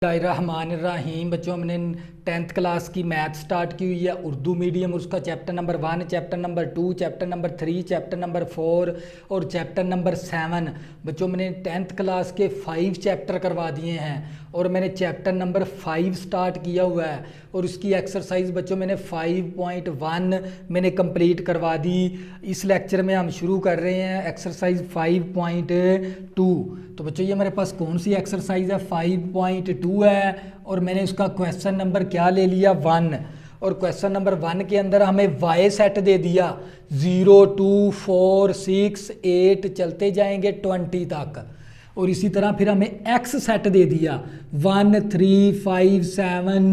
बिस्मिल्लाहिर्रहमानिर्रहीम। बच्चों, हमने 10th क्लास की मैथ स्टार्ट की हुई है, उर्दू मीडियम। उसका chapter number 1, chapter number 2, chapter number 3, chapter number 4 और चैप्टर नंबर 7। बच्चों, मैंने 10th क्लास के 5 चैप्टर करवा दिए हैं और मैंने चैप्टर नंबर 5 स्टार्ट किया हुआ है और उसकी एक्सरसाइज बच्चों मैंने 5.1 मैंने कंप्लीट करवा दी। इस लेक्चर में हम शुरू कर रहे हैं एक्सरसाइज 5.2। तो बच्चों, ये हमारे पास कौन सी एक्सरसाइज है? 5.2 है और मैंने उसका क्वेश्चन नंबर क्या ले लिया? 1। और क्वेश्चन नंबर 1 के अंदर हमें वाई सेट दे दिया 0, 2, 4, 6, 8 चलते जाएंगे 20 तक। और इसी तरह फिर हमें एक्स सेट दे दिया 1, 3, 5, 7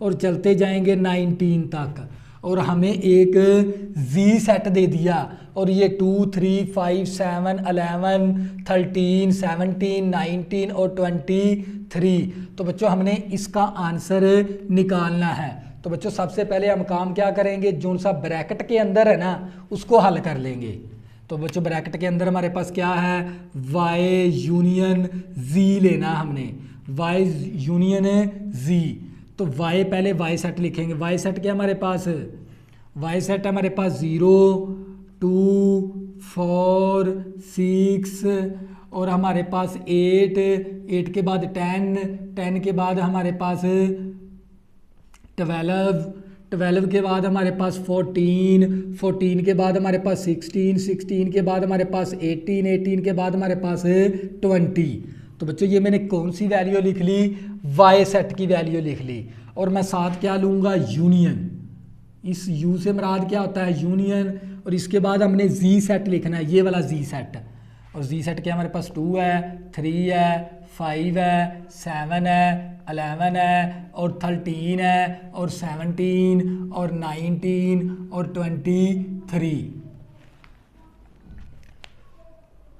और चलते जाएंगे 19 तक। और हमें एक जी सेट दे दिया और ये 2, 3, 5, 7, 11, 13, 17, 19 और 23। तो बच्चों, हमने इसका आंसर निकालना है। तो बच्चों, सबसे पहले हम काम क्या करेंगे? जो सा ब्रैकेट के अंदर है ना उसको हल कर लेंगे। तो बच्चों, ब्रैकेट के अंदर हमारे पास क्या है? y यूनियन z लेना हमने। y union z। तो y पहले y सेट लिखेंगे। y सेट क्या हमारे पास? y सेट हमारे पास 0, 2, 4, 6 और हमारे पास 8 के बाद 10 के बाद हमारे पास 12 के बाद हमारे पास 14 के बाद हमारे पास 16 के बाद हमारे पास 18 के बाद हमारे पास 20। तो बच्चों, ये मैंने कौन सी वैल्यू लिख ली? वाई सेट की वैल्यू लिख ली। और मैं साथ क्या लूँगा? यूनियन। इस यू से मुराद क्या होता है? यूनियन। और इसके बाद हमने जी सेट लिखना है, ये वाला जी सेट। और जी सेट क्या हमारे पास? 2 है, 3 है, 5 है, 7 है, 11 है और 13 है और 17 और 19 और 23।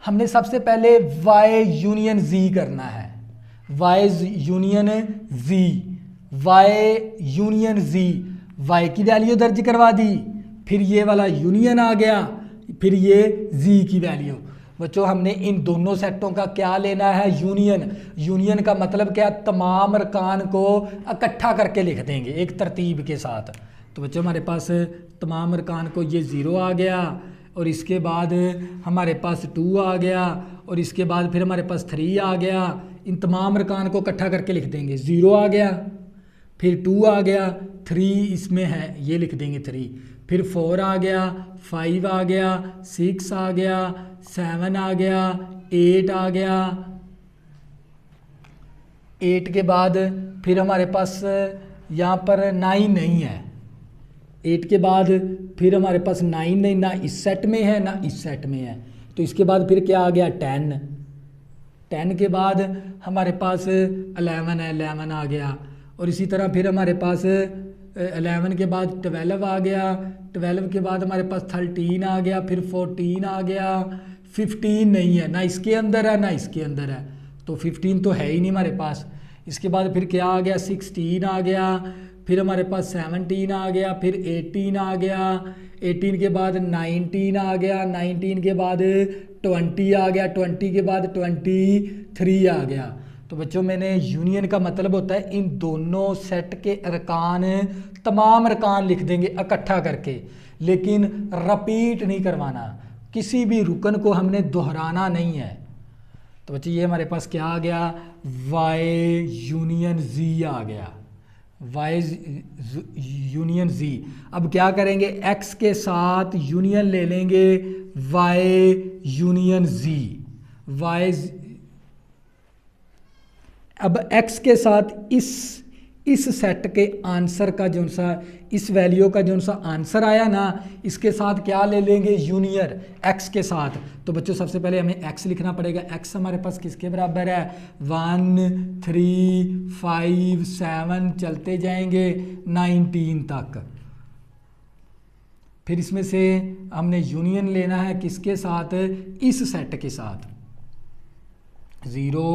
हमने सबसे पहले y यूनियन z करना है। y union z, y union z, y की वैल्यू दर्ज करवा दी, फिर ये वाला यूनियन आ गया, फिर ये z की वैल्यू। बच्चों, हमने इन दोनों सेटों का क्या लेना है? यूनियन। यूनियन का मतलब क्या? तमाम अरकान को इकट्ठा करके लिख देंगे एक तरतीब के साथ। तो बच्चों, हमारे पास तमाम अरकान को ये 0 आ गया और इसके बाद हमारे पास 2 आ गया और इसके बाद फिर हमारे पास 3 आ गया। इन तमाम अरकान को इकट्ठा करके लिख देंगे। 0 आ गया, फिर 2 आ गया, 3 इसमें है ये लिख देंगे 3, फिर 4 आ गया, 5 आ गया, 6 आ गया, 7 आ गया, 8 आ गया। 8 के बाद फिर हमारे पास यहाँ पर 9 नहीं है। 8 के बाद फिर हमारे पास 9 नहीं, ना इस सेट में है ना इस सेट में है। तो इसके बाद फिर क्या आ गया? 10 के बाद हमारे पास 11 है, 11 आ गया। और इसी तरह फिर हमारे पास 11 के बाद 12 आ गया, 12 के बाद हमारे पास 13 आ गया, फिर 14 आ गया, 15 नहीं है, ना इसके अंदर है ना इसके अंदर है, तो 15 तो है ही नहीं हमारे पास। इसके बाद फिर क्या आ गया? 16 आ गया, फिर हमारे पास 17 आ गया, फिर 18 आ गया, 18 के बाद 19 आ गया, 19 के बाद 20 आ गया, 20 के बाद 23 आ गया। तो बच्चों, मैंने यूनियन का मतलब होता है इन दोनों सेट के अरकान, तमाम अरकान लिख देंगे इकट्ठा करके, लेकिन रिपीट नहीं करवाना, किसी भी रुकन को हमने दोहराना नहीं है। तो बच्चे, ये हमारे पास क्या आ गया? y यूनियन z आ गया। y union z। अब क्या करेंगे? x के साथ यूनियन ले लेंगे y यूनियन z। y अब x के साथ इस सेट के आंसर का जो सा, इस वैल्यू का जो सा आंसर आया ना, इसके साथ क्या ले लेंगे? यूनियन x के साथ। तो बच्चों, सबसे पहले हमें x लिखना पड़ेगा। x हमारे पास किसके बराबर है? 1, 3, 5, 7 चलते जाएंगे 19 तक। फिर इसमें से हमने यूनियन लेना है किसके साथ? इस सेट के साथ। 0,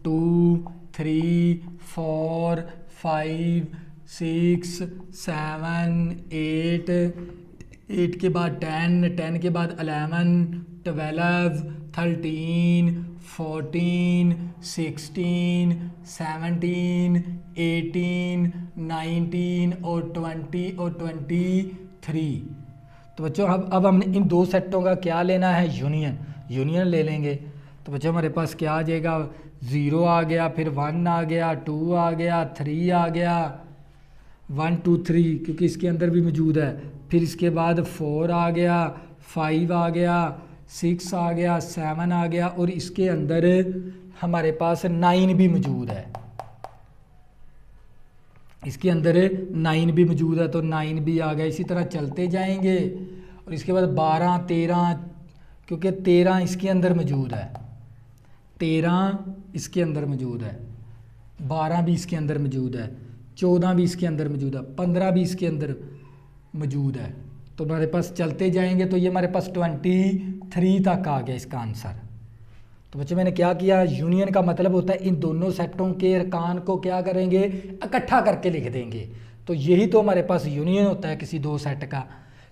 2, 3, 4, 5, 6, 7, 8 के बाद 10 के बाद 11, 12, 13, 14, 16, 17, 18, 19 और 20 और 23। तो बच्चों अब हमने इन दो सेटों का क्या लेना है, यूनियन ले लेंगे। तो बच्चों हमारे पास क्या आ जाएगा, 0 आ गया, फिर 1 आ गया, 2 आ गया, 3 आ गया, 1 2 3 क्योंकि इसके अंदर भी मौजूद है। फिर इसके बाद 4 आ गया, 5 आ गया, 6 आ गया, 7 आ गया और इसके अंदर हमारे पास 9 भी मौजूद है। इसके अंदर 9 भी मौजूद है, तो 9 भी आ गया। इसी तरह चलते जाएंगे और इसके बाद 12, 13, क्योंकि 13 इसके अंदर मौजूद है, 13 इसके अंदर मौजूद है, 12 भी इसके अंदर मौजूद है, 14 भी इसके अंदर मौजूद है, 15 भी इसके अंदर मौजूद है। तो हमारे पास चलते जाएंगे तो ये हमारे पास 23 तक आ गया इसका आंसर। तो बच्चे मैंने क्या किया, यूनियन का मतलब होता है इन दोनों सेटों के अरकान को क्या करेंगे, इकट्ठा करके लिख देंगे। तो यही तो हमारे पास यूनियन होता है किसी दो सेट का,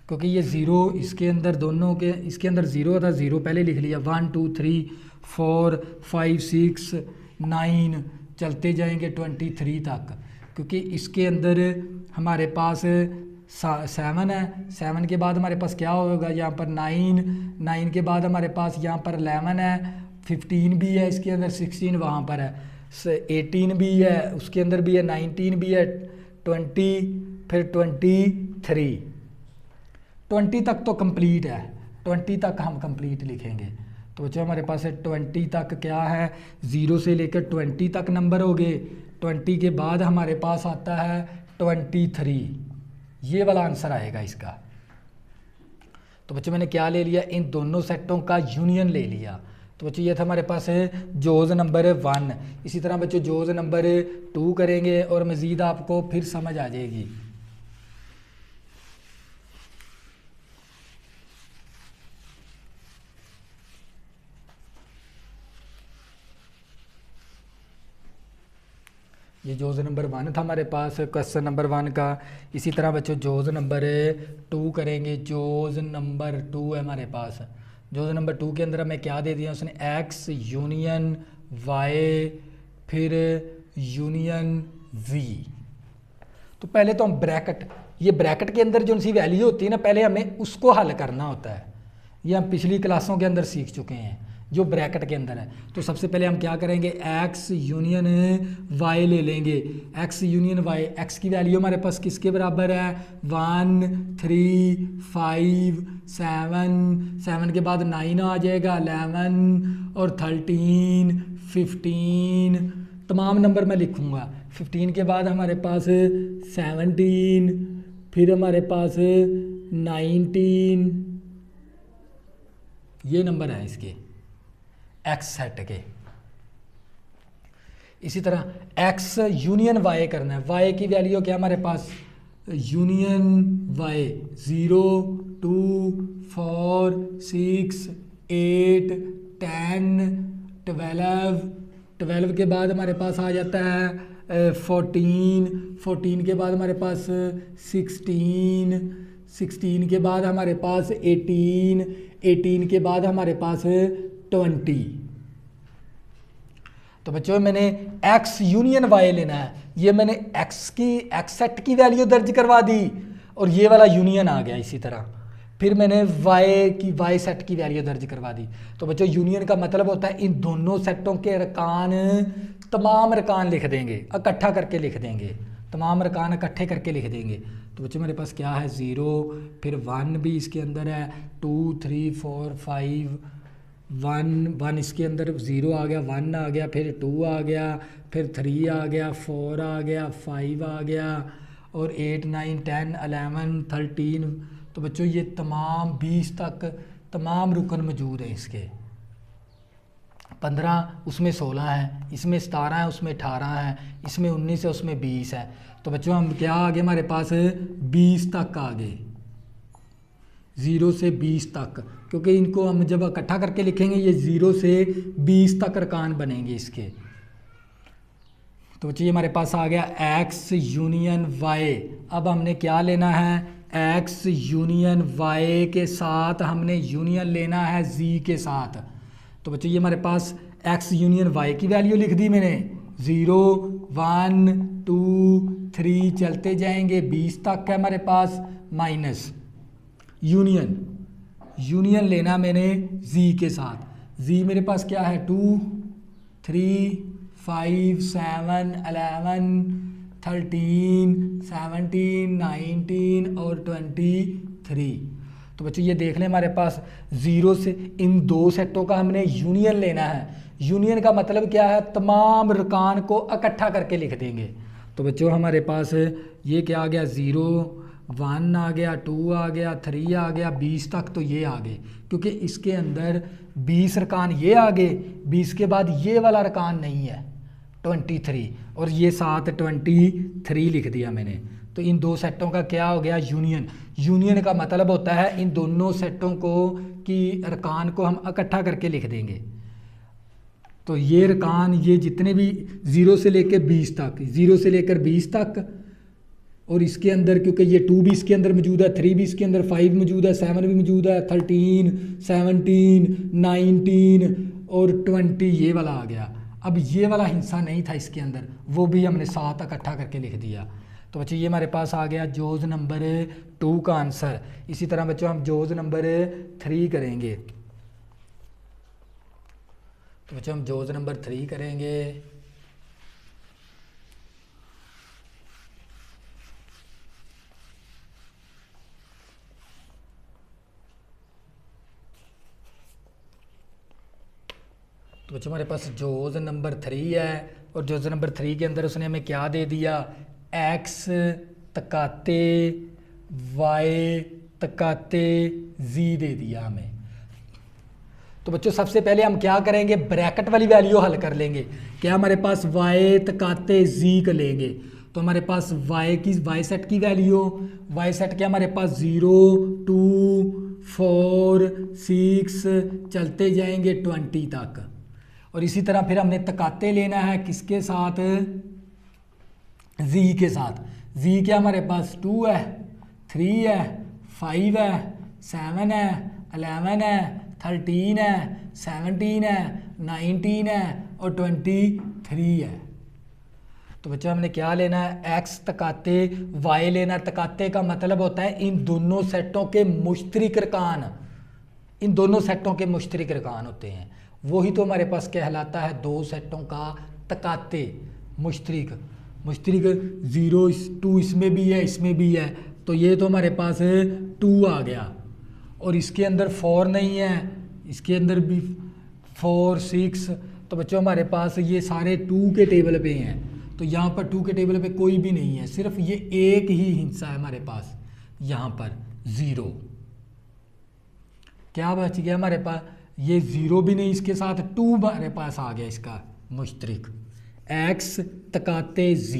क्योंकि ये 0 इसके अंदर दोनों के, इसके अंदर 0 था, 0 पहले लिख लिया, 1 2 3 4 5 6 9 चलते जाएंगे 23 तक, क्योंकि इसके अंदर हमारे पास 7 है, 7 के बाद हमारे पास क्या होगा, यहाँ पर 9 के बाद हमारे पास यहाँ पर 11 है, 15 भी है इसके अंदर, 16 वहाँ पर है, 18 भी है उसके अंदर भी है, 19 भी है, 20 फिर 23, 20 तक तो कंप्लीट है, 20 तक हम कंप्लीट लिखेंगे। तो बच्चों हमारे पास है 20 तक क्या है, 0 से लेकर 20 तक नंबर हो गए। 20 के बाद हमारे पास आता है 23, ये वाला आंसर आएगा इसका। तो बच्चों मैंने क्या ले लिया, इन दोनों सेटों का यूनियन ले लिया। तो बच्चों ये था हमारे पास है जोज़ नंबर 1। इसी तरह बच्चों जोज़ नंबर 2 करेंगे और मज़ीद आपको फिर समझ आ जाएगी। ये जोज़ नंबर 1 था हमारे पास क्वेश्चन नंबर 1 का। इसी तरह बच्चों जोज़ नंबर 2 करेंगे। जोज़ नंबर 2 है हमारे पास। जोज़ नंबर 2 के अंदर हमें क्या दे दिया उसने, x यूनियन y फिर यूनियन v। तो पहले तो हम ब्रैकेट, ये ब्रैकेट के अंदर जो सी वैल्यू होती है ना, पहले हमें उसको हल करना होता है। ये हम पिछली क्लासों के अंदर सीख चुके हैं जो ब्रैकेट के अंदर है। तो सबसे पहले हम क्या करेंगे, x यूनियन y ले लेंगे। x यूनियन y, x की वैल्यू हमारे पास किसके बराबर है, 1 3 5 7 के बाद 9 आ जाएगा, 11 और 13 15, तमाम नंबर मैं लिखूँगा। 15 के बाद हमारे पास 17, फिर हमारे पास 19, ये नंबर है इसके x सेट के। इसी तरह x यूनियन y करना है। y की वैल्यू क्या हमारे पास, यूनियन y 0 2 4 6 8 10 12 के बाद हमारे पास आ जाता है 14 के बाद हमारे पास 16 के बाद हमारे पास 18 के बाद हमारे पास 20। तो बच्चों मैंने x यूनियन y लेना है। ये मैंने x सेट की वैल्यू दर्ज करवा दी और ये वाला यूनियन आ गया। इसी तरह फिर मैंने y सेट की वैल्यू दर्ज करवा दी। तो बच्चों यूनियन का मतलब होता है इन दोनों सेटों के अरकान, तमाम अरकान लिख देंगे, इकट्ठा करके लिख देंगे, तमाम अरकान इकट्ठे करके लिख देंगे। तो बच्चों मेरे पास क्या है, 0 फिर 1 भी इसके अंदर है, 2 3 4 5 1 इसके अंदर 0 आ गया, 1 आ गया, फिर 2 आ गया, फिर 3 आ गया, 4 आ गया, 5 आ गया और 8 9 10 11 13। तो बच्चों ये तमाम 20 तक तमाम रुकन मौजूद हैं इसके। 15 उसमें 16 है, इसमें 17 है, उसमें 18 है, इसमें 19 है, उसमें 20 है। तो बच्चों हम क्या आ गए, हमारे पास 20 तक आ गए, 0 से 20 तक, क्योंकि इनको हम जब इकट्ठा करके लिखेंगे ये 0 से 20 तक अरकान बनेंगे इसके। तो बच्चों ये हमारे पास आ गया x यूनियन y। अब हमने क्या लेना है, x यूनियन y के साथ हमने यूनियन लेना है z के साथ। तो बच्चों ये हमारे पास x यूनियन y की वैल्यू लिख दी मैंने, 0 1 2 3 चलते जाएंगे 20 तक है हमारे पास, माइनस यूनियन लेना मैंने z के साथ, z मेरे पास क्या है 2 3 5 7 11 13 17 19 और 23। तो बच्चों ये देख लें हमारे पास 0 से इन दो सेटों का हमने यूनियन लेना है। यूनियन का मतलब क्या है, तमाम रकान को इकट्ठा करके लिख देंगे। तो बच्चों हमारे पास ये क्या आ गया, 0 1 आ गया, 2 आ गया, 3 आ गया, 20 तक तो ये आ गए, क्योंकि इसके अंदर 20 रकान ये आ गए, 20 के बाद ये वाला रकान नहीं है 23, और ये साथ 23 लिख दिया मैंने। तो इन दो सेटों का क्या हो गया, यूनियन का मतलब होता है इन दोनों सेटों को की रकान को हम इकट्ठा करके लिख देंगे। तो ये रकान, ये जितने भी 0 से लेकर 20 तक, 0 से लेकर 20 तक, और इसके अंदर क्योंकि ये 2 भी इसके अंदर मौजूद है, 3 भी इसके अंदर, 5 मौजूद है, 7 भी मौजूद है, 13 17 19 और 20 ये वाला आ गया। अब ये वाला हिस्सा नहीं था इसके अंदर, वो भी हमने साथ इकट्ठा करके लिख दिया। तो बच्चों ये हमारे पास आ गया जोज नंबर 2 का आंसर। इसी तरह बच्चों हम जोज नंबर 3 करेंगे। तो बच्चों हम जोज नंबर 3 करेंगे। तो बच्चों हमारे पास जोज नंबर 3 है, और जोज नंबर 3 के अंदर उसने हमें क्या दे दिया, x तकाते y तकाते z दे दिया हमें। तो बच्चों सबसे पहले हम क्या करेंगे, ब्रैकेट वाली वैल्यू हल कर लेंगे। क्या हमारे पास y तकाते z कर लेंगे, तो हमारे पास y सेट की वैल्यू, y सेट क्या हमारे पास 0 2 4 6 चलते जाएंगे 20 तक। और इसी तरह फिर हमने तकाते लेना है किसके साथ, z के साथ। z क्या हमारे पास 2 है, 3 है, 5 है, 7 है, 11 है, 13 है, 17 है, 19 है और 23 है। तो बच्चों हमने क्या लेना है, x तकाते y लेना। तकाते का मतलब होता है इन दोनों सेटों के मुश्तरिक रकान, इन दोनों सेटों के मुश्तरिक रकान होते हैं, वही तो हमारे पास कहलाता है दो सेटों का तकाते। मुश्तरिक 0 2 इसमें भी है, इसमें भी है, तो ये तो हमारे पास 2 आ गया। और इसके अंदर 4 नहीं है, इसके अंदर भी 4 6, तो बच्चों हमारे पास ये सारे 2 के टेबल पे हैं। तो यहाँ पर 2 के टेबल पे कोई भी नहीं है, सिर्फ ये एक ही हिस्सा है हमारे पास, यहाँ पर 0। क्या बच गया हमारे पास, ये 0 भी नहीं, इसके साथ 2 हमारे पास आ गया इसका मुश्तरिक, x तकाते z।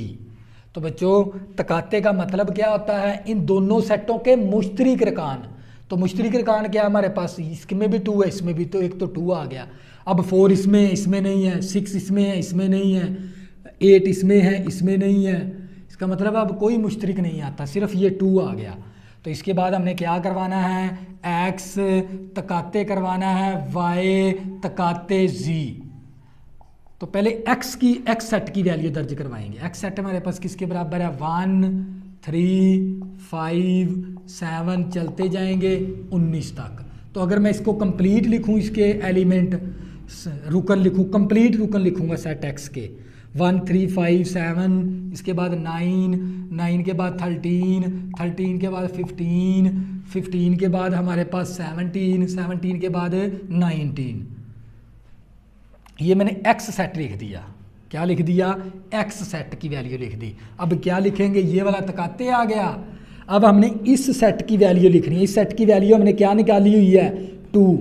तो बच्चों तकाते का मतलब क्या होता है, इन दोनों सेटों के मुश्तरिक रकान। तो मुश्तरिक रकान क्या है हमारे पास, इसमें भी 2 है, इसमें भी, तो एक तो 2 आ गया। अब 4 इसमें है, इसमें नहीं है, 6 इसमें है, इसमें नहीं है, 8 इसमें है, इसमें नहीं है। इसका मतलब अब कोई मुश्तरिक नहीं आता, सिर्फ ये 2 आ गया। तो इसके बाद हमने क्या करवाना है, x तकाते करवाना है y तकाते z। तो पहले x सेट की वैल्यू दर्ज करवाएंगे। x सेट हमारे पास किसके बराबर है, 1 3 5 7 चलते जाएंगे 19 तक। तो अगर मैं इसको कंप्लीट लिखूं, इसके एलिमेंट रुकन लिखूं, कंप्लीट रुकन लिखूंगा सेट x के, 1 3 5 7, इसके बाद 9 9 के बाद 13 13 के बाद 15 15 के बाद हमारे पास 17 17 के बाद 19। ये मैंने x सेट लिख दिया। क्या लिख दिया, x सेट की वैल्यू लिख दी। अब क्या लिखेंगे, ये वाला तकाते आ गया। अब हमने इस सेट की वैल्यू लिखनी है। इस सेट की वैल्यू हमने क्या निकाली हुई है, 2।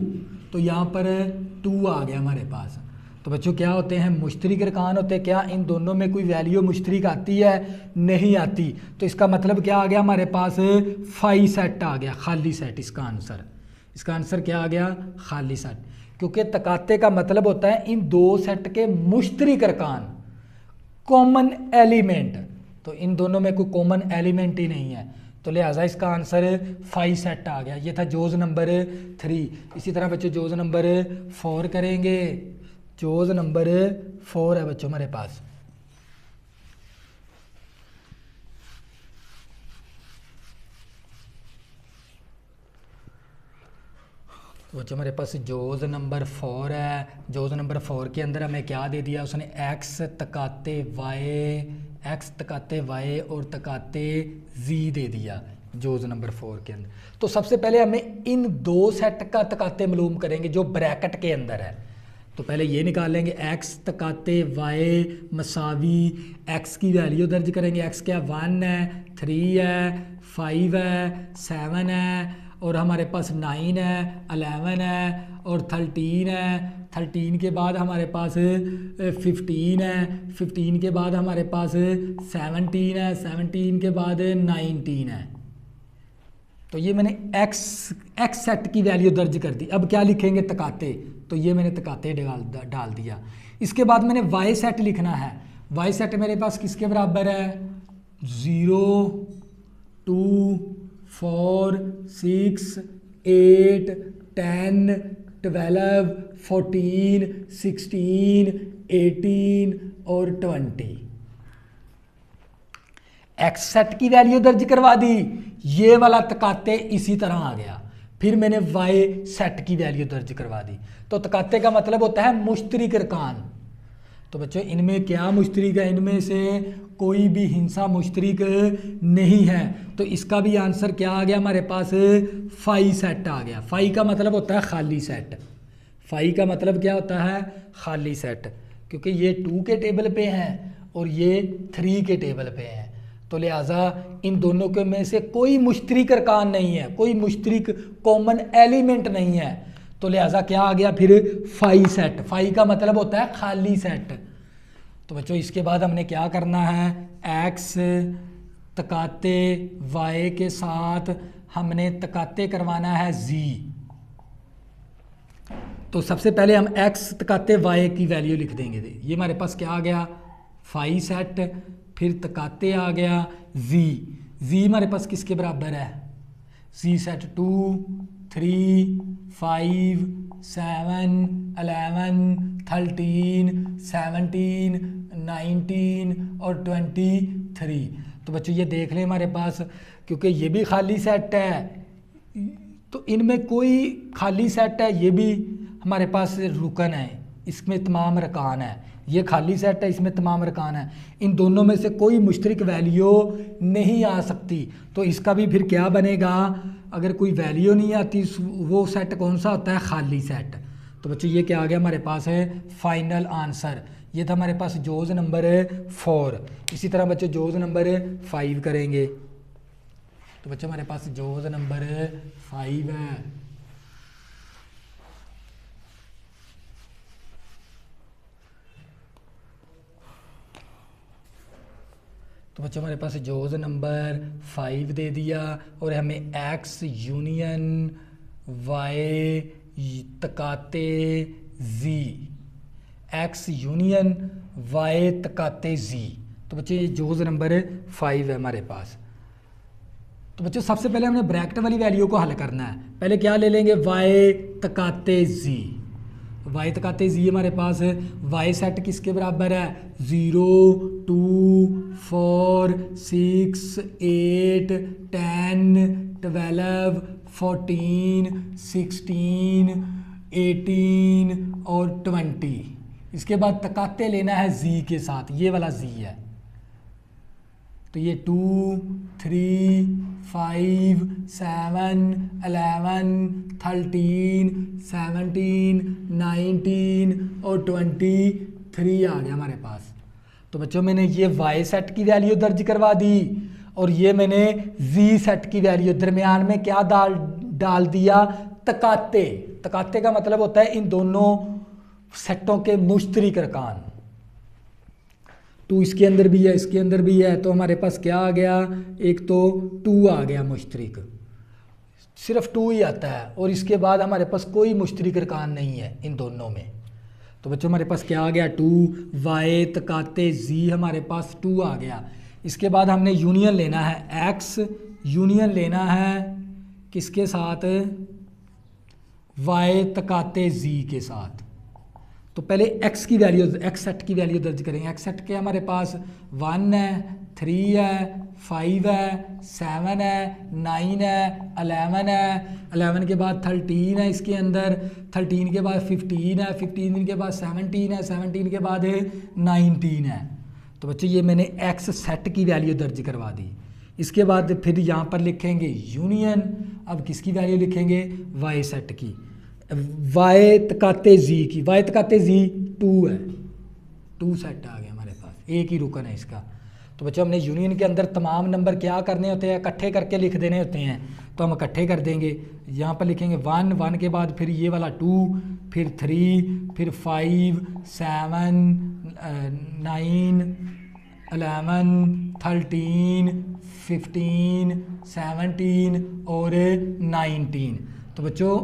तो यहाँ पर 2 आ गया हमारे पास। तो बच्चों क्या होते हैं, मुश्तरिक रकान होते हैं। क्या इन दोनों में कोई वैल्यू मुश्तरिक आती है, नहीं आती। तो इसका मतलब क्या आ गया हमारे पास, फाई सेट आ गया, खाली सेट। इसका आंसर क्या आ गया, खाली सेट। क्योंकि तकाते का मतलब होता है इन दो सेट के मुश्तरिक रकान, कॉमन एलिमेंट। तो इन दोनों में कोई कॉमन एलिमेंट ही नहीं है। तो लिहाजा इसका आंसर 5 सेट आ गया। ये था जोज़ नंबर 3। इसी तरह बच्चों जोज़ नंबर 4 करेंगे। जोज़ नंबर 4 है बच्चों हमारे पास। तो बच्चों हमारे पास जोज़ नंबर 4 है। जोज़ नंबर 4 के अंदर हमें क्या दे दिया उसने, x तकाते y और तकाते z दे दिया जोज़ नंबर 4 के अंदर। तो सबसे पहले हमें इन दो सेट का तकाते मालूम करेंगे जो ब्रैकेट के अंदर है। तो पहले ये निकाल लेंगे x तकाते y मसावी x की वैल्यू दर्ज करेंगे। x क्या 1 है, 3 है, 5 है, 7 है और हमारे पास 9 है, 11 है और 13 है। 13 के बाद हमारे पास 15 है, 15 के बाद हमारे पास 17 है, 17 के बाद 19 है। तो ये मैंने x सेट की वैल्यू दर्ज कर दी। अब क्या लिखेंगे तकाते, तो ये मैंने तकाते डाल दिया। इसके बाद मैंने y सेट लिखना है। y सेट मेरे पास किसके बराबर है, 0 2 4 6 8 10 12 14 16 18 और 20। एक्स सेट की वैल्यू दर्ज करवा दी, ये वाला तकाते इसी तरह आ गया। फिर मैंने वाई सेट की वैल्यू दर्ज करवा दी। तो तकाते का मतलब होता है मुश्तरिक अरकान। तो बच्चों इनमें क्या मुश्तरिक है, इनमें से कोई भी हिंसा मुश्तरिक नहीं है। तो इसका भी आंसर क्या आ गया हमारे पास, फाई सेट आ गया। फाई का मतलब होता है खाली सेट। फाई का मतलब क्या होता है, खाली सेट। क्योंकि ये 2 के टेबल पे हैं और ये 3 के टेबल पे हैं, तो लिहाजा इन दोनों के में से कोई मुश्तरिक अरकान नहीं है, कोई मुश्तरिक कॉमन एलिमेंट नहीं है। तो लिहाजा क्या आ गया फिर, फाई सेट। फाई का मतलब होता है खाली सेट। तो बच्चों इसके बाद हमने क्या करना है, एक्स तकाते वाई के साथ हमने तकाते करवाना है जी। तो सबसे पहले हम x तकाते y की वैल्यू लिख देंगे। ये हमारे पास क्या आ गया, फाई सेट। फिर तकाते आ गया z हमारे पास किसके बराबर है, z सेट 2 3 5 7 11 13 17 19 और 23। तो बच्चों ये देख लें हमारे पास, क्योंकि ये भी खाली सेट है तो इनमें कोई खाली सेट है, ये भी हमारे पास रुकन है, इसमें तमाम रकान है। ये खाली सेट है, इसमें तमाम रकान है। इन दोनों में से कोई मुश्तरिक वैल्यू नहीं आ सकती। तो इसका भी फिर क्या बनेगा, अगर कोई वैल्यू नहीं आती वो सेट कौन सा होता है, खाली सेट। तो बच्चों ये क्या आ गया हमारे पास है, फाइनल आंसर। ये था हमारे पास जोज़ नंबर 4। इसी तरह बच्चों जोज़ नंबर 5 करेंगे। तो बच्चों हमारे पास जोज़ नंबर 5 है। तो बच्चों हमारे पास जोज़ नंबर 5 दे दिया और हमें x union y तकाते z, x union y तकाते z। तो बच्चों ये जोज़ नंबर 5 है हमारे पास। तो बच्चों सबसे पहले हमने ब्रैकेट वाली वैल्यू को हल करना है। पहले क्या ले लेंगे, y तकाते z। y तकाते z हमारे पास है, y सेट किसके बराबर है, 0 2 4 6 8 10 12 14 16 18 और 20। इसके बाद तकाते लेना है z के साथ, ये वाला z है। तो ये 2 3 5 7 11 13 17 19 और 23 आ गया हमारे पास। तो बच्चों मैंने ये y सेट की वैल्यू दर्ज करवा दी और ये मैंने z सेट की वैल्यू, दरमियान में क्या डाल दिया, तकाते। तकाते का मतलब होता है इन दोनों सेटों के मुश्तरिक अरकान। 2 इसके अंदर भी है, इसके अंदर भी है, तो हमारे पास क्या आ गया, एक तो 2 आ गया मुश्तरिक, सिर्फ 2 ही आता है और इसके बाद हमारे पास कोई मुश्तरिक अरकान नहीं है इन दोनों में। तो बच्चों हमारे पास क्या आ गया, 2 y तकाते z हमारे पास 2 आ गया। इसके बाद हमने यूनियन लेना है x यूनियन लेना है किसके साथ, वाई तकाते जी के साथ। तो पहले एक्स की वैल्यू, एक्स सेट की वैल्यू दर्ज करेंगे। एक्स सेट के हमारे पास 1 है, 3 है, 5 है, 7 है, 9 है, 11 है, 11 के बाद 13 है, इसके अंदर 13 के बाद 15 है, 15 के बाद 17 है, 17 के बाद 19 है। तो बच्चों ये मैंने एक्स सेट की वैल्यू दर्ज करवा दी। इसके बाद फिर यहाँ पर लिखेंगे यूनियन। अब किसकी वैल्यू लिखेंगे, वाई सेट की, वाई तकाते जी की। वाई तकाते जी 2 है, 2 सेट आ गया हमारे पास, एक ही रुकन है इसका। तो बच्चों हमने यूनियन के अंदर तमाम नंबर क्या करने होते हैं, इकट्ठे करके लिख देने होते हैं। तो हम इकट्ठे कर देंगे, यहाँ पर लिखेंगे 1, 1 के बाद फिर ये वाला 2, फिर 3, फिर 5, 7, 9, 11, 13, 15, 17 और 19। तो बच्चों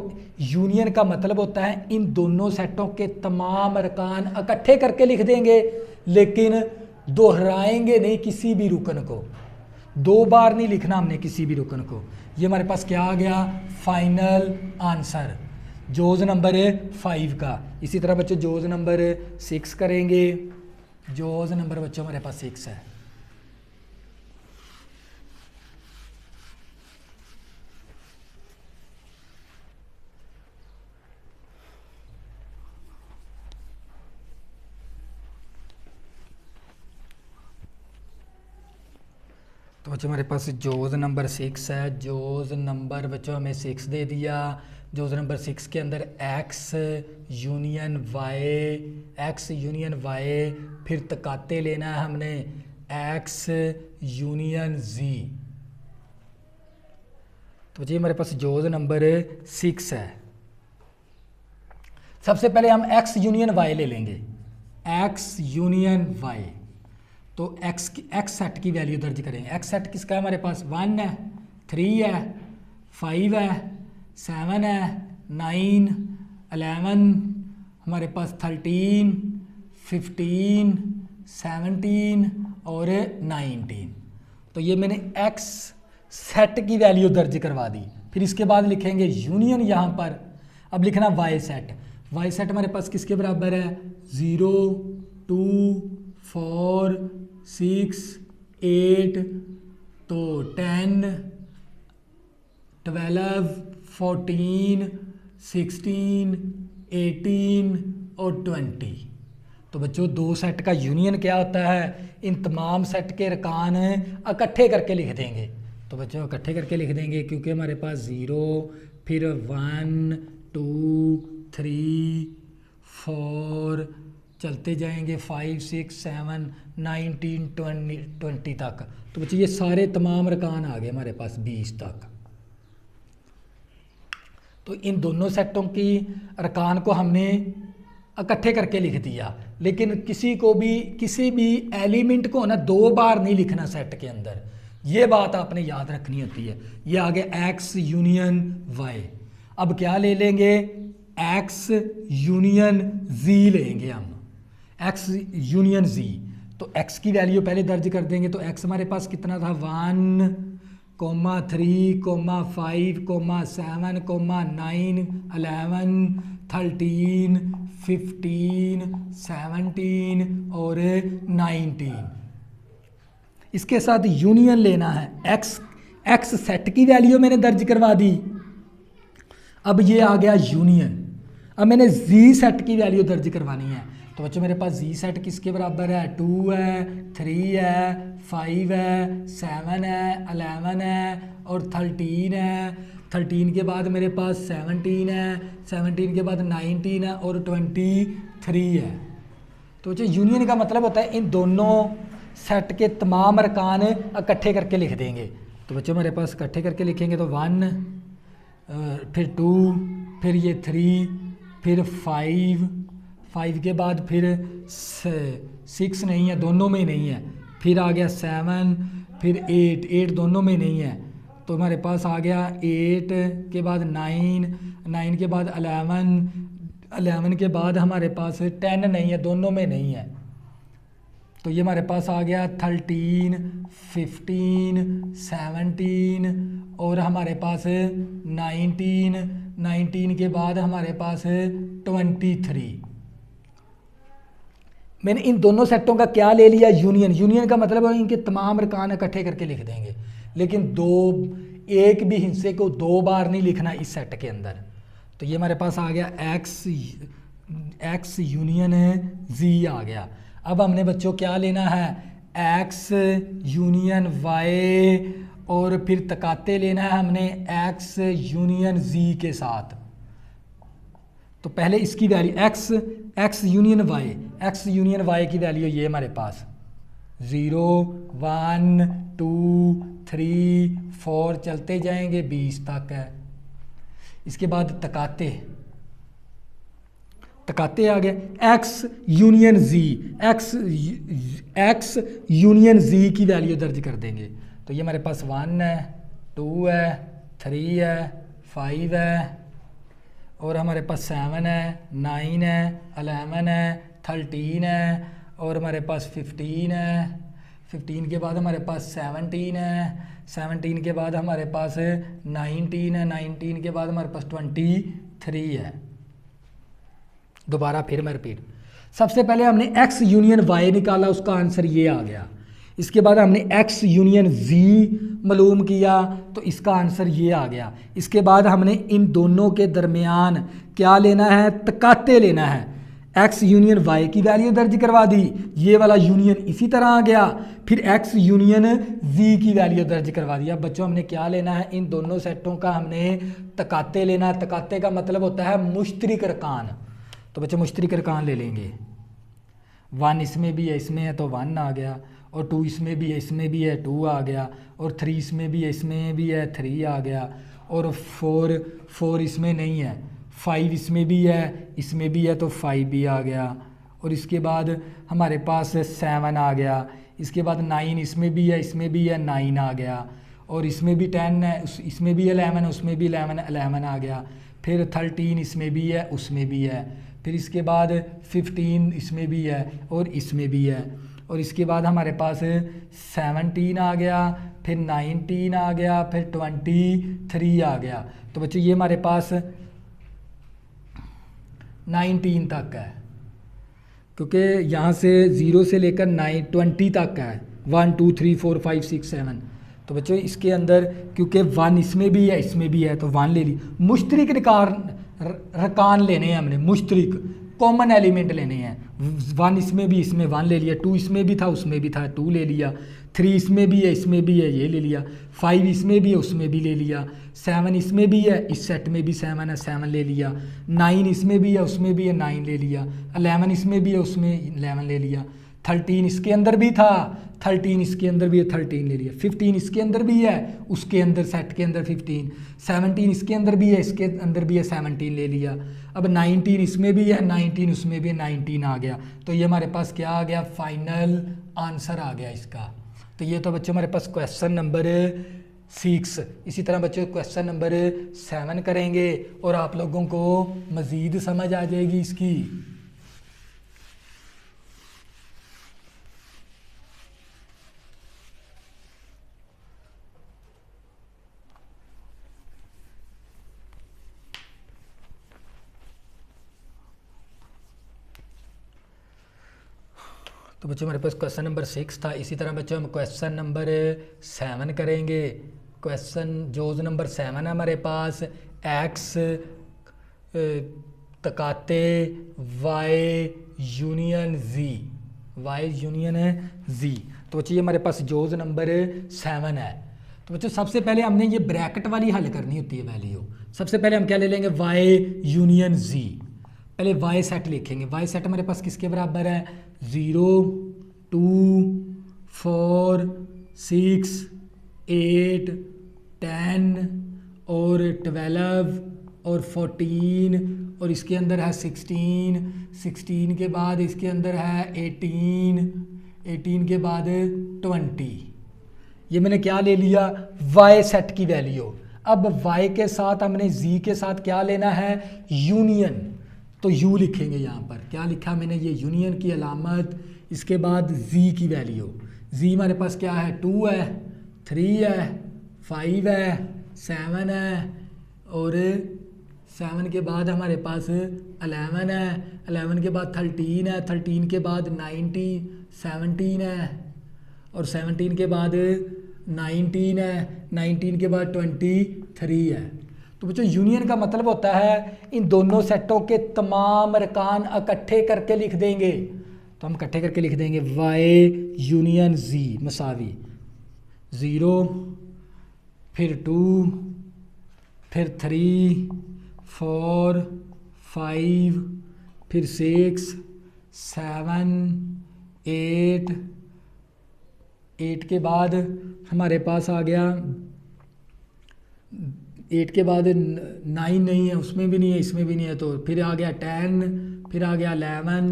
यूनियन का मतलब होता है इन दोनों सेटों के तमाम अरकान इकट्ठे करके लिख देंगे, लेकिन दोहराएंगे नहीं किसी भी रुकन को, 2 बार नहीं लिखना हमने किसी भी रुकन को। ये हमारे पास क्या आ गया, फाइनल आंसर जोज नंबर 5 का। इसी तरह बच्चों जोज नंबर 6 करेंगे। जोज नंबर बच्चों हमारे पास 6 है। तो बच्चों हमारे पास जोज नंबर 6 है। जोज नंबर बच्चों हमें 6 दे दिया। जोज नंबर 6 के अंदर X union Y, X union Y, फिर तकाते लेना है हमने एक्स यूनियन जी। तो बच्चों हमारे पास जोज नंबर 6 है। सबसे पहले हम एक्स यूनियन वाई ले लेंगे, एक्स यूनियन वाई। तो एक्स सेट की वैल्यू दर्ज करेंगे। एक्स सेट किसका है हमारे पास, 1 है, 3 है, 5 है, 7 है, 9, 11, हमारे पास 13, 15, 17 और 19। तो ये मैंने एक्स सेट की वैल्यू दर्ज करवा दी। फिर इसके बाद लिखेंगे यूनियन यहाँ पर। अब लिखना वाई सेट। वाई सेट हमारे पास किसके बराबर है, 0, 2, 4, 6, 8, तो 10, 12, 14, 16, 18 और 20। तो बच्चों 2 सेट का यूनियन क्या होता है, इन तमाम सेट के रकान इकट्ठे करके लिख देंगे। तो बच्चों इकट्ठे करके लिख देंगे क्योंकि हमारे पास 0, फिर 1, 2, 3, 4, चलते जाएंगे 5, 6, 7, 19, 20 तक। तो बच्चे ये सारे तमाम रकान आ गए हमारे पास 20 तक। तो इन दोनों सेटों की रकान को हमने इकट्ठे करके लिख दिया, लेकिन किसी भी एलिमेंट को ना 2 बार नहीं लिखना सेट के अंदर। ये बात आपने याद रखनी होती है। ये आ गया एक्स यूनियन वाई। अब क्या ले लेंगे, एक्स यूनियन जी लेंगे हम, एक्स यूनियन जी। तो एक्स की वैल्यू पहले दर्ज कर देंगे। तो एक्स हमारे पास कितना था, 1, 3, 5, 7, 9, 11, 13, 15, 17 और 19। इसके साथ यूनियन लेना है, एक्स सेट की वैल्यू मैंने दर्ज करवा दी। अब ये आ गया यूनियन। अब मैंने जी सेट की वैल्यू दर्ज करवानी है। तो बच्चों मेरे पास जी सेट किसके बराबर है, 2 है, 3 है, 5 है, 7 है, 11 है और 13 है। 13 के बाद मेरे पास 17 है, 17 के बाद 19 है और 23 है। तो बच्चों यूनियन का मतलब होता है इन दोनों सेट के तमाम अरकान इकट्ठे करके लिख देंगे। तो बच्चों मेरे पास इकट्ठे करके लिखेंगे तो 1, फिर 2, फिर ये 3, फिर 5 के बाद फिर 6 नहीं है, दोनों में नहीं है। फिर आ गया 7, फिर 8 दोनों में नहीं है। तो हमारे पास आ गया 8 के बाद 9 के बाद 11 के बाद हमारे पास 10 नहीं है, दोनों में नहीं है। तो ये हमारे पास आ गया 13, 15, 17 और हमारे पास 19, 19 के बाद हमारे पास 23। मैंने इन दोनों सेटों का क्या ले लिया, यूनियन। यूनियन का मतलब है इनके तमाम अरकान इकट्ठे करके लिख देंगे, लेकिन एक भी हिस्से को 2 बार नहीं लिखना इस सेट के अंदर। तो ये हमारे पास आ गया एक्स यूनियन जी आ गया। अब हमने बच्चों क्या लेना है, एक्स यूनियन वाई और फिर तकाते लेना है हमने एक्स यूनियन जी के साथ। तो पहले इसकी वैल्यू एक्स यूनियन वाई की वैल्यू ये हमारे पास 0, 1, 2, 3, 4 चलते जाएंगे 20 तक है। इसके बाद तकाते आ गए एक्स यूनियन जी की वैल्यू दर्ज कर देंगे। तो ये हमारे पास 1 है, 2 है, 3 है, 5 है और हमारे पास 7 है, 9 है, 11 है, 13 है और हमारे पास 15 है। 15 के बाद हमारे पास 17 है, 17 के बाद हमारे पास 19 है, 19 के बाद हमारे पास 23 है। दोबारा फिर मैं रिपीट, सबसे पहले हमने एक्स यूनियन वाई निकाला, उसका आंसर ये आ गया। इसके बाद हमने एक्स यूनियन जी मालूम किया तो इसका आंसर ये आ गया। इसके बाद हमने इन दोनों के दरमियान क्या लेना है, तकाते लेना है। एक्स यूनियन वाई की वैल्यू दर्ज करवा दी, ये वाला यूनियन इसी तरह आ गया। फिर एक्स यूनियन जी की वैल्यू दर्ज करवा दिया। बच्चों हमने क्या लेना है, इन दोनों सेटों का हमने तकाते लेना है। तकाते का मतलब होता है मुश्तरिक अरकान। तो बच्चों मुश्तरिक अरकान ले लेंगे। 1 इसमें भी है, इसमें है तो 1 आ गया, और 2 इसमें भी है, इसमें भी है 2 आ गया, और 3 इसमें भी है, इसमें भी है 3 आ गया, और 4 इसमें नहीं है, 5 इसमें भी है, इसमें भी है तो 5 भी आ गया, और इसके बाद हमारे पास 7 आ गया। इसके बाद 9 इसमें भी है, इसमें भी है 9 आ गया, और इसमें भी 10 है, इसमें भी 11 है, उसमें भी 11 आ गया। फिर 13 इसमें भी है, उसमें भी है। फिर इसके बाद 15 इसमें भी है और इसमें भी है, और इसके बाद हमारे पास 17 आ गया, फिर 19 आ गया, फिर 23 आ गया। तो बच्चों ये हमारे पास 19 तक है, क्योंकि यहाँ से 0 से लेकर 20 तक है, 1 2 3 4 5 6 7। तो बच्चों इसके अंदर क्योंकि 1 इसमें भी है, इसमें भी है तो 1 ले ली। मुश्तरिक रकान लेने हैं हमने, मुश्तरिक कॉमन एलिमेंट लेने हैं। 1 इसमें भी, इसमें 1 ले लिया, 2 इसमें भी था, उसमें भी था 2 ले लिया, 3 इसमें भी है, इसमें भी है, ये ले लिया, 5 इसमें भी है, उसमें भी ले लिया, 7 इसमें भी है, इस सेट में भी 7 है, 7 ले लिया, 9 इसमें भी है, उसमें भी है, 9 ले लिया, 11 इसमें भी है, उसमें 11 ले लिया, 13 इसके अंदर भी था, 13 इसके अंदर भी है, 13 ले लिया, 15 इसके अंदर भी है, उसके अंदर सेट के अंदर 15, 17 इसके अंदर भी है, इसके अंदर भी है, 17 ले लिया। अब 19 इसमें भी है, 19 उसमें भी है, 19 आ गया। तो ये हमारे पास क्या आ गया, फाइनल आंसर आ गया इसका। तो ये तो बच्चों हमारे पास क्वेश्चन नंबर 6। इसी तरह बच्चों क्वेश्चन नंबर 7 करेंगे और आप लोगों को मज़ीद समझ आ जाएगी इसकी। तो बच्चों हमारे पास क्वेश्चन नंबर 6 था। इसी तरह बच्चों हम क्वेश्चन नंबर 7 करेंगे। क्वेश्चन जोज नंबर 7 है हमारे पास, एक्स तकाते वाई यूनियन जी, वाई यूनियन है जी। तो बच्चों ये हमारे पास जोज नंबर 7 है। तो बच्चों सबसे पहले हमने ये ब्रैकेट वाली हल करनी होती है वैल्यू। सबसे पहले हम क्या ले लेंगे, वाई यूनियन जी। पहले वाई सेट लिखेंगे। वाई सेट हमारे पास किसके बराबर है, 0 2 4 6 8 10 और 12 और 14 और इसके अंदर है 16 के बाद इसके अंदर है 18 के बाद 20। ये मैंने क्या ले लिया, वाई सेट की वैल्यू। अब वाई के साथ हमने जी के साथ क्या लेना है, यूनियन। तो यू लिखेंगे यहाँ पर, क्या लिखा मैंने, ये यूनियन की अलामत इसके बाद z की वैल्यू, z हमारे पास क्या है 2 है, 3 है, 5 है, 7 है, और 7 के बाद हमारे पास 11 है, 11 के बाद 13 है, 13 के बाद 17 है, और 17 के बाद 19 है, 19 के बाद 23 है। तो बच्चों यूनियन का मतलब होता है इन दोनों सेटों के तमाम अरकान इकट्ठे करके लिख देंगे। तो हम इकट्ठे करके लिख देंगे y यूनियन z मसावी 0, फिर 2, फिर 3, 4, 5, फिर 6, 7, 8 के बाद हमारे पास आ गया 8 के बाद 9 नहीं है, उसमें भी नहीं है, इसमें भी नहीं है, तो फिर आ गया 10, फिर आ गया 11,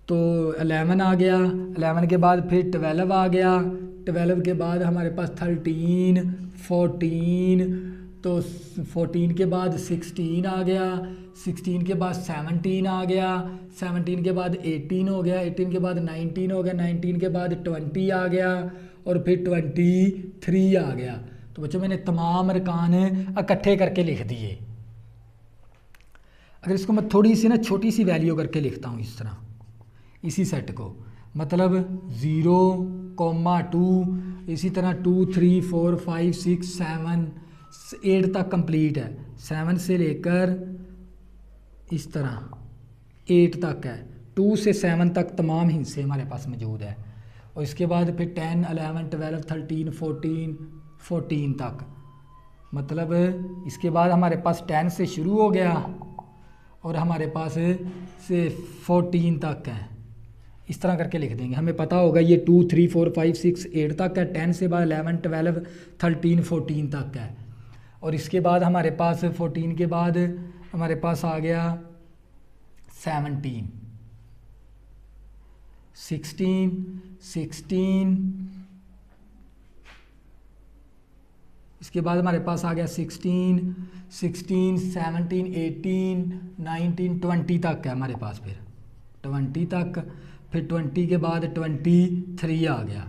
तो 11 आ गया, 11 के बाद फिर 12 आ गया, 12 के बाद हमारे पास 13, 14, तो 14 के बाद 16 आ गया, 16 के बाद 17 आ गया, 17 के बाद 18 हो गया, 18 के बाद 19 हो गया, 19 के बाद 20 आ गया, और फिर 23 आ गया। तो बच्चों मैंने तमाम अरकान इकट्ठे करके लिख दिए। अगर इसको मैं थोड़ी सी ना छोटी सी वैल्यू करके लिखता हूँ इस तरह, इसी सेट को, मतलब 0,2, इसी तरह 2, 3, 4, 5, 6, 7, 8 तक कंप्लीट है, 7 से लेकर इस तरह 8 तक है, 2 से 7 तक तमाम हिस्से हमारे पास मौजूद है, और इसके बाद फिर 10, 11, 12, 13, 14 तक, मतलब इसके बाद हमारे पास 10 से शुरू हो गया और हमारे पास से 14 तक है। इस तरह करके लिख देंगे, हमें पता होगा ये 2, 3, 4, 5, 6, 8 तक है, 10 से बाद 11, 12, 13, 14 तक है, और इसके बाद हमारे पास 14 के बाद हमारे पास आ गया 17, 16, इसके बाद हमारे पास आ गया 16, 17, 18, 19, 20 तक है हमारे पास, फिर 20 तक, फिर 20 के बाद 23 आ गया।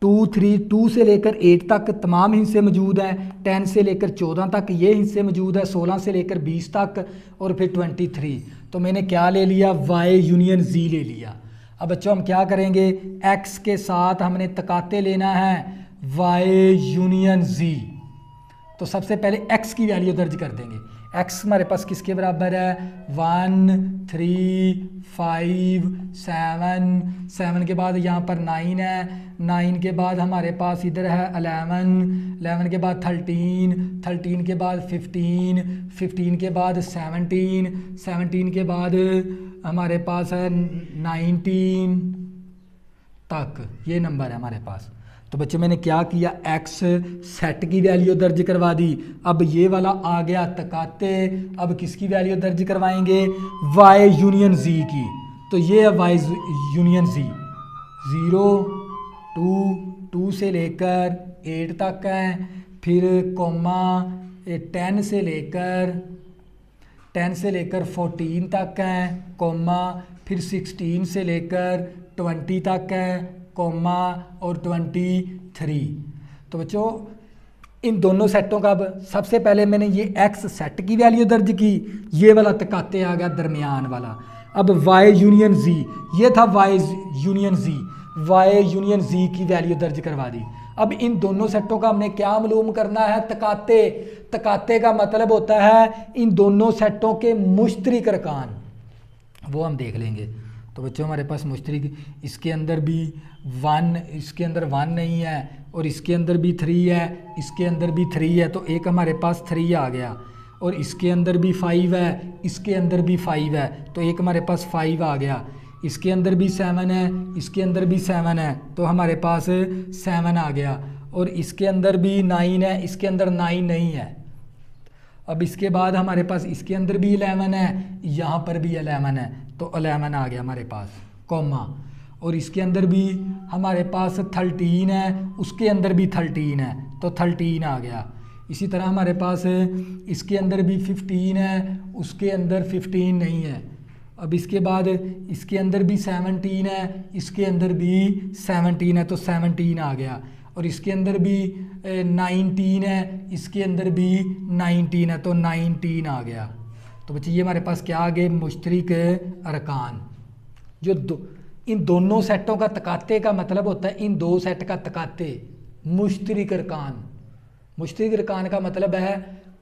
2 से लेकर 8 तक तमाम हिस्से मौजूद हैं, 10 से लेकर 14 तक ये हिस्से मौजूद है, 16 से लेकर 20 तक, और फिर 23। तो मैंने क्या ले लिया, y यूनियन z ले लिया। अब बच्चों हम क्या करेंगे, x के साथ हमने तकाते लेना है y यूनियन z। तो सबसे पहले x की वैल्यू दर्ज कर देंगे। x हमारे पास किसके बराबर है, 1, 3, 5, 7 के बाद यहाँ पर 9 है, 9 के बाद हमारे पास इधर है 11 के बाद 13 के बाद 15 के बाद 17 के बाद हमारे पास है 19 तक, ये नंबर है हमारे पास। तो बच्चों मैंने क्या किया, x सेट की वैल्यू दर्ज करवा दी। अब ये वाला आ गया तकाते, अब किसकी वैल्यू दर्ज करवाएंगे, y यूनियन z की। तो ये है y यूनियन z, 0, 2 से लेकर 8 तक है, फिर कोमा 10 से लेकर 14 तक है, कोमा फिर 16 से लेकर 20 तक है, कोमा और 23। तो बच्चों इन दोनों सेटों का अब सबसे पहले मैंने ये x सेट की वैल्यू दर्ज की, ये वाला तकाते आ गया दरमियान वाला। अब y यूनियन z, ये था y यूनियन z की वैल्यू दर्ज करवा दी। अब इन दोनों सेटों का हमने क्या मालूम करना है, तकाते का मतलब होता है इन दोनों सेटों के मुश्तरक अरकान, वो हम देख लेंगे। तो बच्चों हमारे पास मुश्तरक, इसके अंदर भी 1, इसके अंदर 1 नहीं है, और इसके अंदर भी 3 है, इसके अंदर भी 3 है, तो एक हमारे पास 3 आ गया, और इसके अंदर भी 5 है, इसके अंदर भी 5 है, तो एक हमारे पास 5 आ गया, इसके अंदर भी 7 है, इसके अंदर भी 7 है, तो हमारे पास 7 आ गया, और इसके अंदर भी 9 है, इसके अंदर 9 नहीं है। अब इसके बाद हमारे पास इसके अंदर भी 11 है, यहाँ पर भी 11 है, तो 11 आ गया हमारे पास, कोमा, और इसके अंदर भी हमारे पास 13 है, उसके अंदर भी 13 है, तो 13 आ गया। इसी तरह हमारे पास इसके अंदर भी 15 है, उसके अंदर 15 नहीं है, अब इसके बाद इसके अंदर भी 17 है, इसके अंदर भी 17 है, तो 17 आ गया। और इसके अंदर भी 19 है, इसके अंदर भी 19 है, तो 19 आ गया। तो बच्चे ये हमारे पास क्या आ गए, मुश्तरिक अरकान। जो इन दोनों सेटों का तकाते का मतलब होता है, इन दो सेट का तकाते मुश्तरिक अरकान। मुश्तरिक अरकान का मतलब है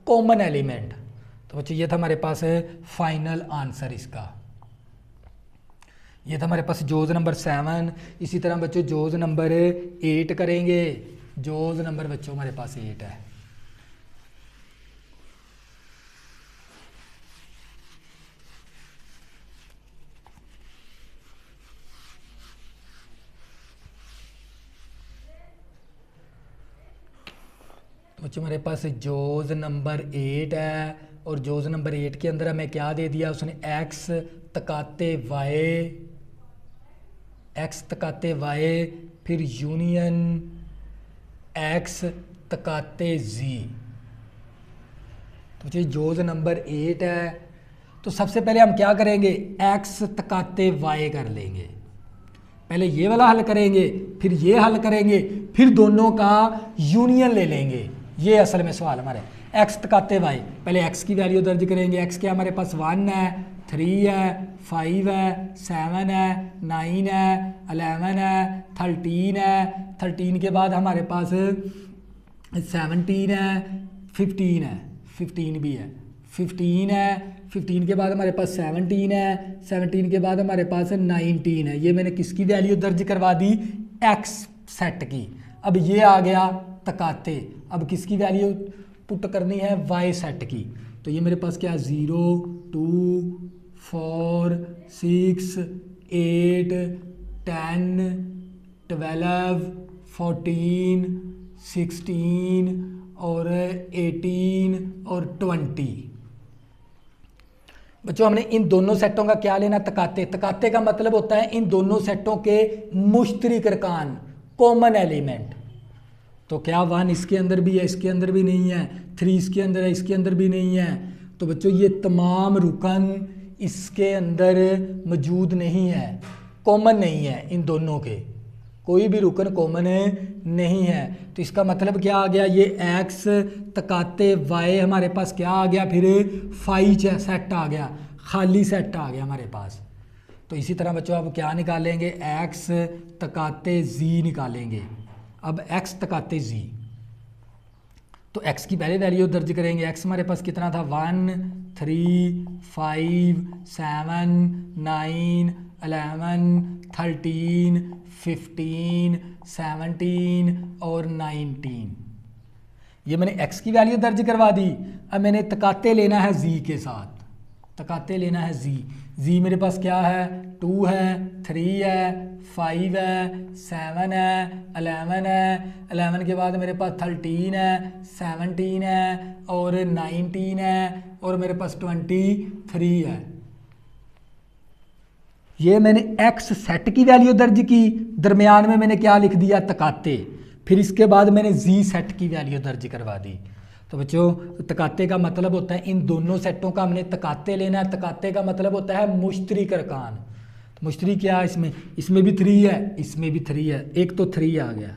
कॉमन एलिमेंट। तो बच्चे ये था हमारे पास फाइनल आंसर इसका। ये था हमारे पास जोज नंबर 7। इसी तरह बच्चों जोज नंबर 8 करेंगे। जोज नंबर बच्चों हमारे पास 8 है। तो बच्चों हमारे पास जोज नंबर 8 है, और जोज नंबर 8 के अंदर हमें क्या दे दिया उसने, एक्स तकाते वाई, एक्स तकाते वाई, फिर यूनियन एक्स तकाते जी। तो जोज नंबर 8 है, तो सबसे पहले हम क्या करेंगे, एक्स तकाते वाई कर लेंगे। पहले ये वाला हल करेंगे, फिर ये हल करेंगे, फिर दोनों का यूनियन ले लेंगे। ये असल में सवाल हमारे एक्स तकाते वाई। पहले एक्स की वैल्यू दर्ज करेंगे। एक्स क्या हमारे पास 1 है, 3 है, 5 है, 7 है, 9 है, 11 है, 13 है। 13 के बाद हमारे पास 17 है, 15 है, 15 भी है, 15 है, 15 के बाद हमारे पास 17 है, 17 के बाद हमारे पास 19 है। ये मैंने किसकी वैल्यू दर्ज करवा दी, एक्स सेट की। अब ये आ गया तकाते। अब किसकी वैल्यू पुट करनी है, वाई सेट की। तो ये मेरे पास क्या है, 0, 2, 4, 6, 8, 10, 12, 14, 16 और 18 और 20। बच्चों हमने इन दोनों सेटों का क्या लेना, तकाते। तकाते का मतलब होता है इन दोनों सेटों के मुश्तरिक अरकान, कॉमन एलिमेंट। तो क्या 1 इसके अंदर भी है, इसके अंदर भी नहीं है, 3 इसके अंदर है, इसके अंदर भी नहीं है। तो बच्चों ये तमाम रुकन इसके अंदर मौजूद नहीं है, कॉमन नहीं है। इन दोनों के कोई भी रुकन कॉमन नहीं है। तो इसका मतलब क्या आ गया, ये एक्स तकाते वाई हमारे पास क्या आ गया, फिर फाई सेट आ गया, खाली सेट आ गया हमारे पास। तो इसी तरह बच्चों अब क्या निकालेंगे, एक्स तकाते जी निकालेंगे। अब एक्स तकाते जी, तो एक्स की पहले वैल्यू दर्ज करेंगे। एक्स हमारे पास कितना था, 1, 3, 5, 7, 9, 11, 13, 15, 17 और 19। ये मैंने एक्स की वैल्यू दर्ज करवा दी। अब मैंने तकाते लेना है जी के साथ, तकाते लेना है जी। जी मेरे पास क्या है, 2 है, 3 है, 5 है, 7 है, 11 है। 11 के बाद मेरे पास 13 है, 17 है और 19 है और मेरे पास 23 है। ये मैंने एक्स सेट की वैल्यू दर्ज की, दरमियान में मैंने क्या लिख दिया, तकाते। फिर इसके बाद मैंने जी सेट की वैल्यू दर्ज करवा दी। तो बच्चों तकाते का मतलब होता है इन दोनों सेटों का हमने तकाते लेना है। तकाते का मतलब होता है मुश्तरिक अरकान। तो मुश्तरिक क्या है इसमें, इसमें भी 3 है, इसमें भी 3 है, एक तो 3 आ गया।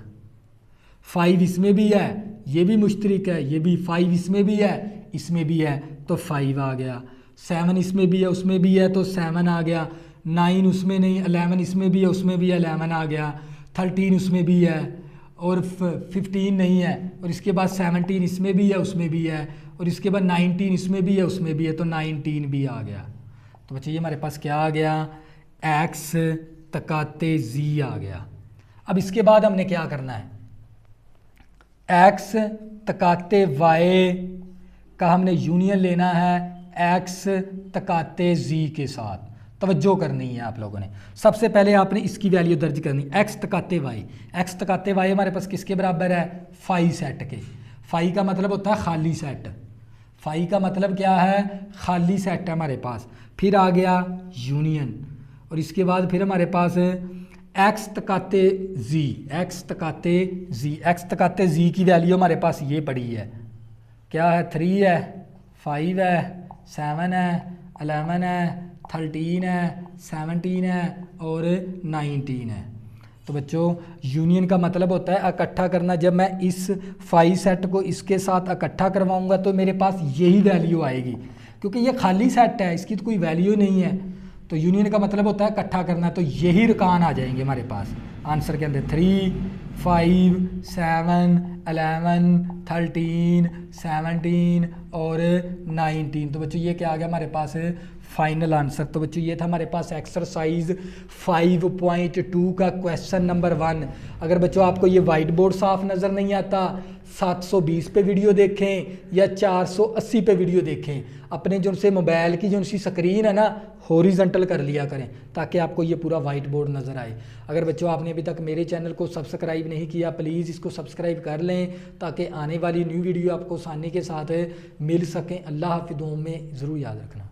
5 इसमें भी है, ये भी मुश्तरिक है, ये भी 5 इसमें भी है, इसमें भी है, तो 5 आ गया। 7 इसमें भी है, उसमें भी है, तो 7 आ गया। 9 उसमें नहीं, 11 इसमें भी है, उसमें भी है, 11 आ गया। 13 उसमें भी है और 15 नहीं है, और इसके बाद 17 इसमें भी है, उसमें भी है, और इसके बाद 19 इसमें भी है, उसमें भी है, तो 19 भी आ गया। तो बच्चे ये हमारे पास क्या आ गया, एक्स तकाते जी आ गया। अब इसके बाद हमने क्या करना है, एक्स तकाते वाई का हमने यूनियन लेना है एक्स तकाते जी के साथ। तवज्जो करनी है आप लोगों ने। सबसे पहले आपने इसकी वैल्यू दर्ज करनी, एक्स तकाते वाई। एक्स तकाते वाई हमारे पास किसके बराबर है, फाई सेट के। फाई का मतलब होता है खाली सेट। फाई का मतलब क्या है, खाली सेट है हमारे पास। फिर आ गया यूनियन, और इसके बाद फिर हमारे पास एक्स तकाते जी, एक्स तकाते जी। एक्स तकाते जी की वैल्यू हमारे पास ये पड़ी है, क्या है, 3 है, 5 है, 7 है, 11 है, 13 है, 17 है और 19 है। तो बच्चों यूनियन का मतलब होता है इकट्ठा करना। जब मैं इस 5 सेट को इसके साथ इकट्ठा करवाऊंगा तो मेरे पास यही वैल्यू आएगी, क्योंकि ये खाली सेट है, इसकी तो कोई वैल्यू नहीं है। तो यूनियन का मतलब होता है इकट्ठा करना, तो यही रकान आ जाएंगे हमारे पास आंसर के अंदर 3, 5, 7, 11, 13, 17 और 19। तो बच्चों ये क्या आ गया हमारे पास फाइनल आंसर। तो बच्चों ये था हमारे पास एक्सरसाइज 5.2 का क्वेश्चन नंबर 1। अगर बच्चों आपको ये वाइट बोर्ड साफ नज़र नहीं आता, 720 पे वीडियो देखें या 480 पे वीडियो देखें, अपने जो से मोबाइल की जो सी स्क्रीन है ना हॉरिजॉन्टल कर लिया करें ताकि आपको ये पूरा वाइट बोर्ड नज़र आए। अगर बच्चों आपने अभी तक मेरे चैनल को सब्सक्राइब नहीं किया, प्लीज़ इसको सब्सक्राइब कर लें ताकि आने वाली न्यू वीडियो आपको आसानी के साथ मिल सकें। अल्लाह हाफ़िज़, दुआओं में ज़रूर याद रखना।